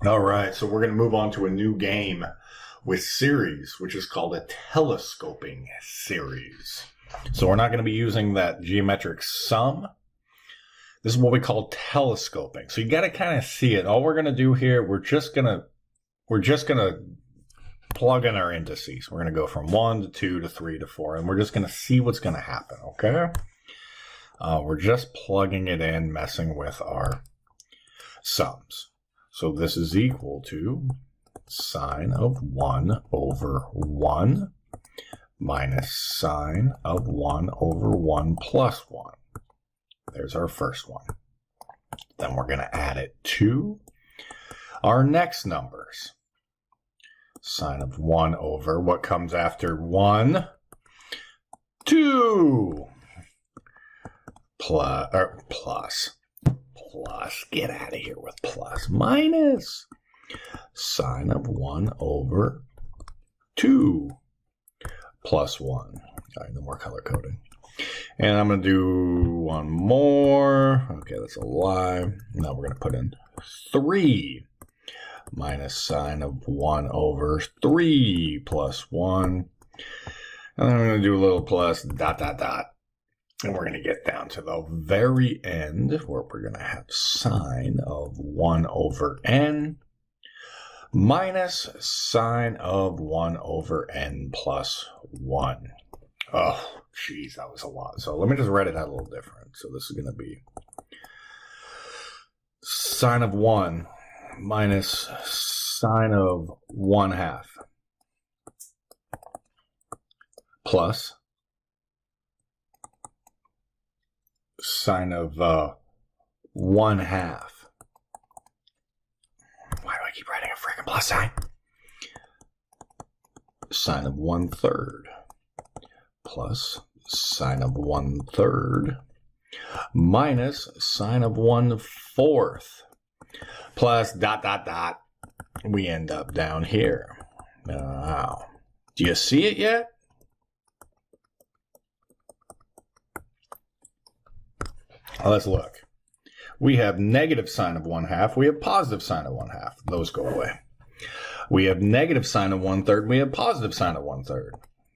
All right, so we're going to move on to a new game with series, which is called a telescoping series. So we're not going to be using that geometric sum. This is what we call telescoping. So you got to kind of see it. All we're going to do here, we're just going to plug in our indices. We're going to go from 1 to 2 to 3 to 4, and we're just going to see what's going to happen, okay? We're just plugging it in, messing with our sums. So this is equal to sine of 1 over 1 minus sine of 1 over 1 plus 1. There's our first one. Then we're going to add it to our next numbers. Sine of 1 over what comes after 1? 2 plus. Get out of here with plus. Minus sine of 1 over 2 plus 1. All right, no more color coding. And I'm going to do one more. Okay, that's a lie. Now we're going to put in 3 minus sine of 1 over 3 plus 1. And then I'm going to do a little plus dot, dot, dot. And we're going to get down to the very end where we're going to have sine of 1 over n minus sine of 1 over n plus 1. Oh, geez, that was a lot. So let me just write it out a little different. So this is going to be sine of 1 minus sine of 1/2 plus sine of 1/2. Why do I keep writing a freaking plus sign? Sine of 1/3 plus sine of 1/3 minus sine of 1/4 plus dot, dot, dot. We end up down here. Now, do you see it yet? Let's look. We have negative sine of 1/2. We have positive sine of 1/2. Those go away. We have negative sine of 1/3. We have positive sine of 1/3.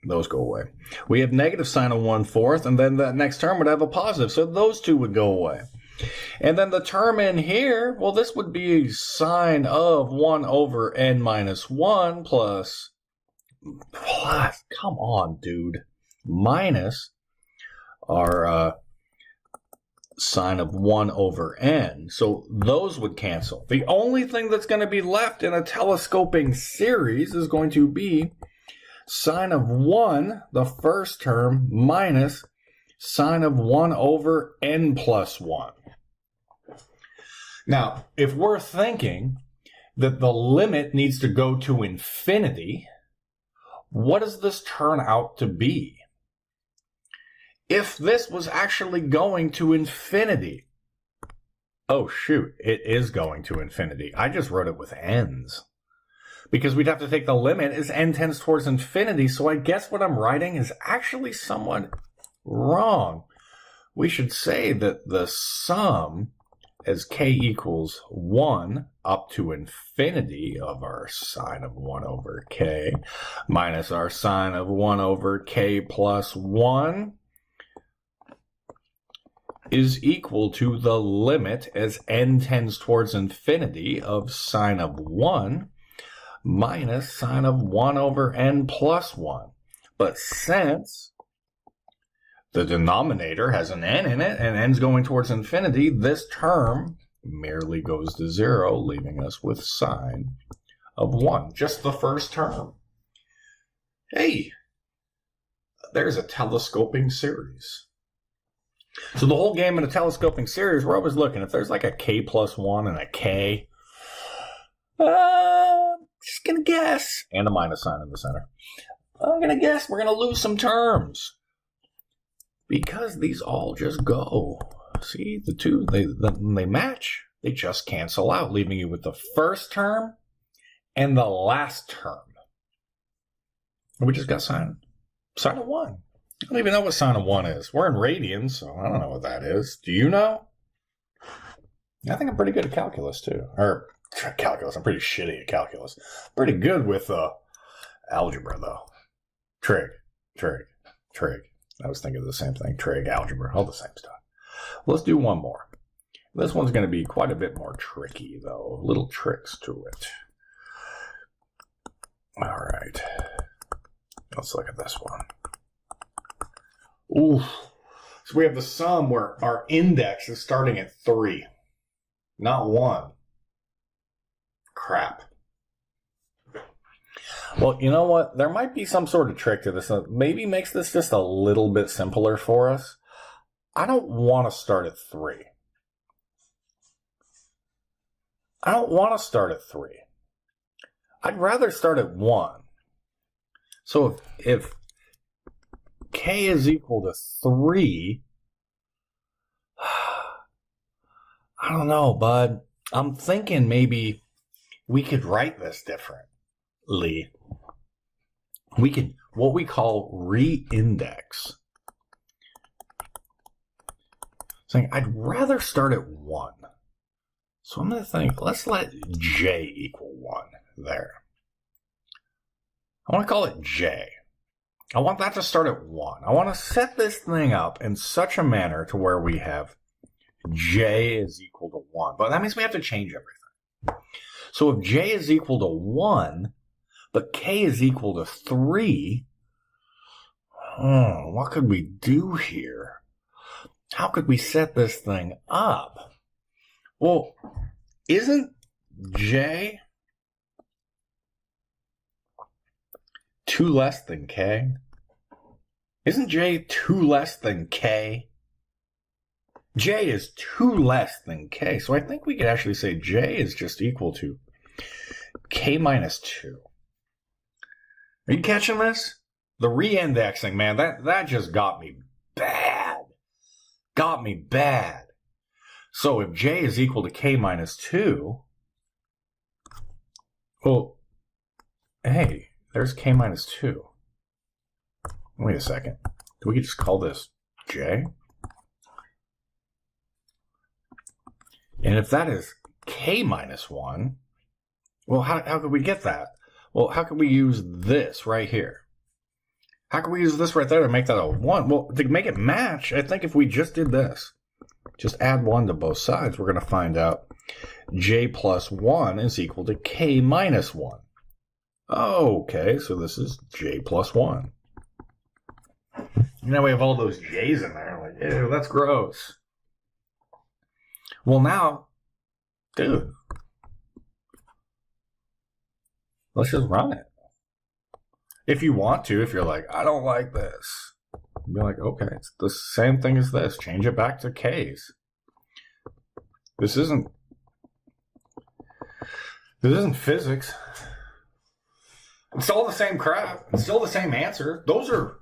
Those go away. We have negative sine of 1/4, and then that next term would have a positive, so those two would go away. And then the term in here, well, this would be sine of 1 over n minus 1 plus, come on, dude, minus our sine of 1 over n. So those would cancel. The only thing that's going to be left in a telescoping series is going to be sine of 1, the first term, minus sine of 1 over n plus 1. Now, if we're thinking that the limit needs to go to infinity, what does this turn out to be? If this was actually going to infinity, oh shoot, it is going to infinity. I just wrote it with n's because we'd have to take the limit as n tends towards infinity. So I guess what I'm writing is actually somewhat wrong. We should say that the sum as k equals 1 up to infinity of our sine of 1 over k minus our sine of 1 over k plus 1 is equal to the limit as n tends towards infinity of sine of 1 minus sine of 1 over n plus 1. But since the denominator has an n in it and n's going towards infinity, this term merely goes to 0, leaving us with sine of 1. Just the first term. Hey, there's a telescoping series. So the whole game in a telescoping series, we're always looking. If there's like a k plus 1 and a k, just going to guess. And a minus sign in the center. I'm going to guess we're going to lose some terms. Because these all just go. See, the two, they match. They just cancel out, leaving you with the first term and the last term. And we just got sine of 1. I don't even know what sine of 1 is. We're in radians, so I don't know what that is. Do you know? I think I'm pretty good at calculus, too. Or calculus. I'm pretty shitty at calculus. Pretty good with algebra, though. Trig. I was thinking of the same thing. Trig, algebra, all the same stuff. Let's do one more. This one's going to be quite a bit more tricky, though. Little tricks to it. All right. Let's look at this one. Ooh. So we have the sum where our index is starting at 3, not 1. Crap. Well, you know what? There might be some sort of trick to this that maybe makes this just a little bit simpler for us. I don't want to start at 3. I'd rather start at 1. So if k is equal to 3, I don't know, bud. I'm thinking maybe we could write this differently. We could, what we call re-index. Saying I'd rather start at 1. So I'm going to think, let's let j equal 1 there. I want to call it j. I want that to start at 1. I want to set this thing up in such a manner to where we have j is equal to 1. But that means we have to change everything. So if j is equal to 1, but k is equal to 3, what could we do here? How could we set this thing up? Well, isn't j 2 less than k? Isn't j 2 less than k? J is 2 less than k. So I think we could actually say j is just equal to k minus 2. Are you catching this? The re-indexing, man, that just got me bad. Got me bad. So if j is equal to k minus 2, well, hey, there's k minus 2. Wait a second. Do we just call this j? And if that is k minus 1, well, how could we get that? Well, how could we use this right here? How can we use this right there to make that a 1? Well, to make it match, I think if we just did this, just add 1 to both sides, we're going to find out j plus 1 is equal to k minus 1. Okay, so this is j plus 1. Now we have all those j's in there. Like, ew, that's gross. Well, now, dude, let's just run it. If you want to, if you're like, I don't like this, be like, okay, it's the same thing as this. Change it back to k's. This isn't physics. It's all the same crap. It's still the same answer.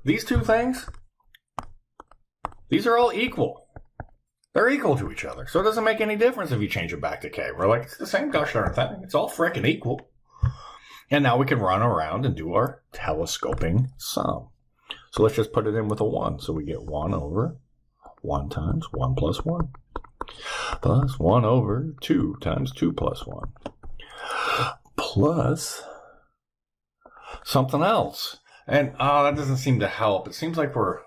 These two things, these are all equal. They're equal to each other. So it doesn't make any difference if you change it back to k. We're like, it's the same gosh darn thing. It's all frickin' equal. And now we can run around and do our telescoping sum. So let's just put it in with a 1. So we get 1 over 1 times 1 plus 1. Plus 1 over 2 times 2 plus 1. Plus something else. And that doesn't seem to help. It seems like we're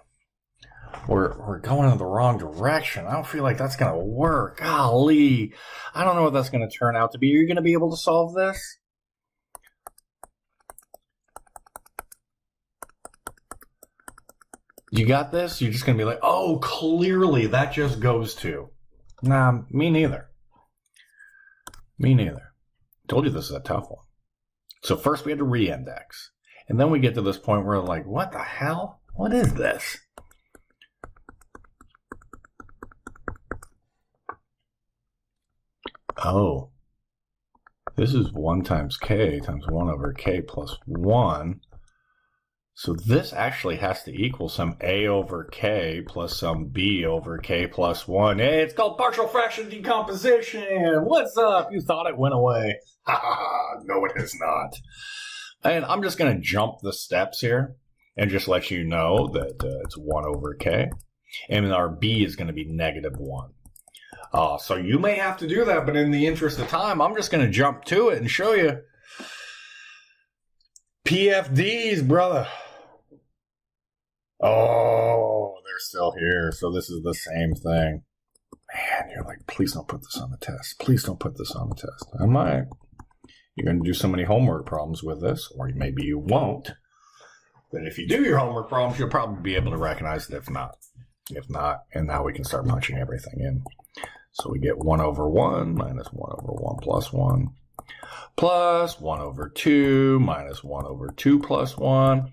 going in the wrong direction. I don't feel like that's going to work. Golly. I don't know what that's going to turn out to be. Are you going to be able to solve this? You got this? You're just going to be like, oh, clearly that just goes to. Nah, me neither. Me neither. Told you this is a tough one. So first we had to re-index. And then we get to this point where we're like, what the hell? What is this? Oh. This is 1 times k times 1 over k plus 1. So this actually has to equal some a over k plus some b over k plus 1. Hey, it's called partial fraction decomposition. What's up? You thought it went away. Ha ha ha. No, it has not. And I'm just going to jump the steps here and just let you know that it's 1 over k. And our b is going to be negative 1. So you may have to do that, but in the interest of time, I'm just going to jump to it and show you PFDs, brother. Oh, they're still here. So this is the same thing. Man, you're like, please don't put this on the test. Please don't put this on the test. I might. You're going to do so many homework problems with this, or maybe you won't. But if you do your homework problems, you'll probably be able to recognize it if not. If not, and now we can start punching everything in. So we get 1 over 1 minus 1 over 1 plus 1 plus 1 over 2 minus 1 over 2 plus 1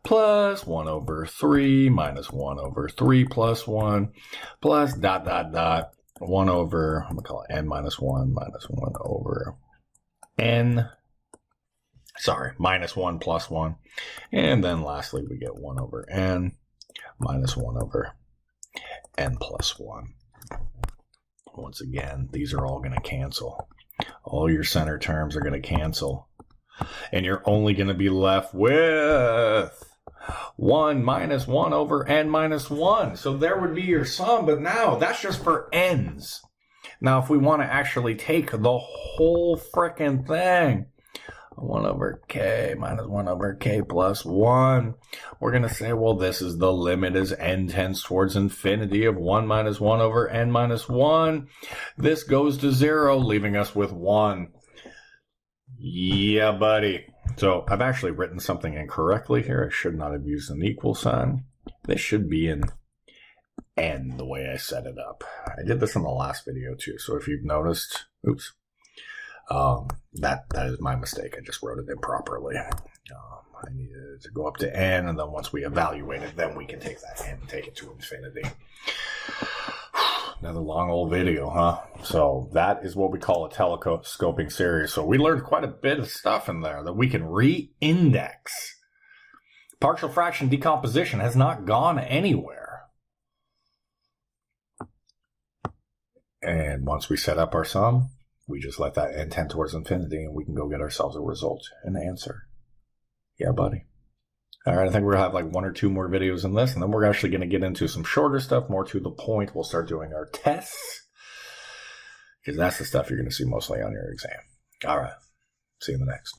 plus 1 over 3 minus 1 over 3 plus 1 plus ... 1 over, I'm going to call it n minus 1 over n. Sorry, minus 1 plus 1. And then lastly, we get 1 over n minus 1 over n plus 1. Once again, these are all going to cancel. All your center terms are going to cancel. And you're only going to be left with 1 minus 1 over n minus 1. So there would be your sum, but now that's just for n's. Now, if we want to actually take the whole frickin' thing, 1 over k minus 1 over k plus 1. We're going to say, well, this is the limit as n tends towards infinity of 1 minus 1 over n minus 1. This goes to 0, leaving us with 1. Yeah, buddy. So I've actually written something incorrectly here. I should not have used an equal sign. This should be an n the way I set it up. I did this in the last video too. So if you've noticed, oops. That is my mistake. I just wrote it improperly. I needed to go up to n, and then once we evaluate it, then we can take that n and take it to infinity. Another long old video, huh? So that is what we call a telescoping series. So we learned quite a bit of stuff in there that we can re-index. Partial fraction decomposition has not gone anywhere. And once we set up our sum, we just let that n tend towards infinity, and we can go get ourselves a result, an answer. Yeah, buddy. All right, I think we're going to have like 1 or 2 more videos in this, and then we're actually going to get into some shorter stuff, more to the point. We'll start doing our tests, because that's the stuff you're going to see mostly on your exam. All right. See you in the next.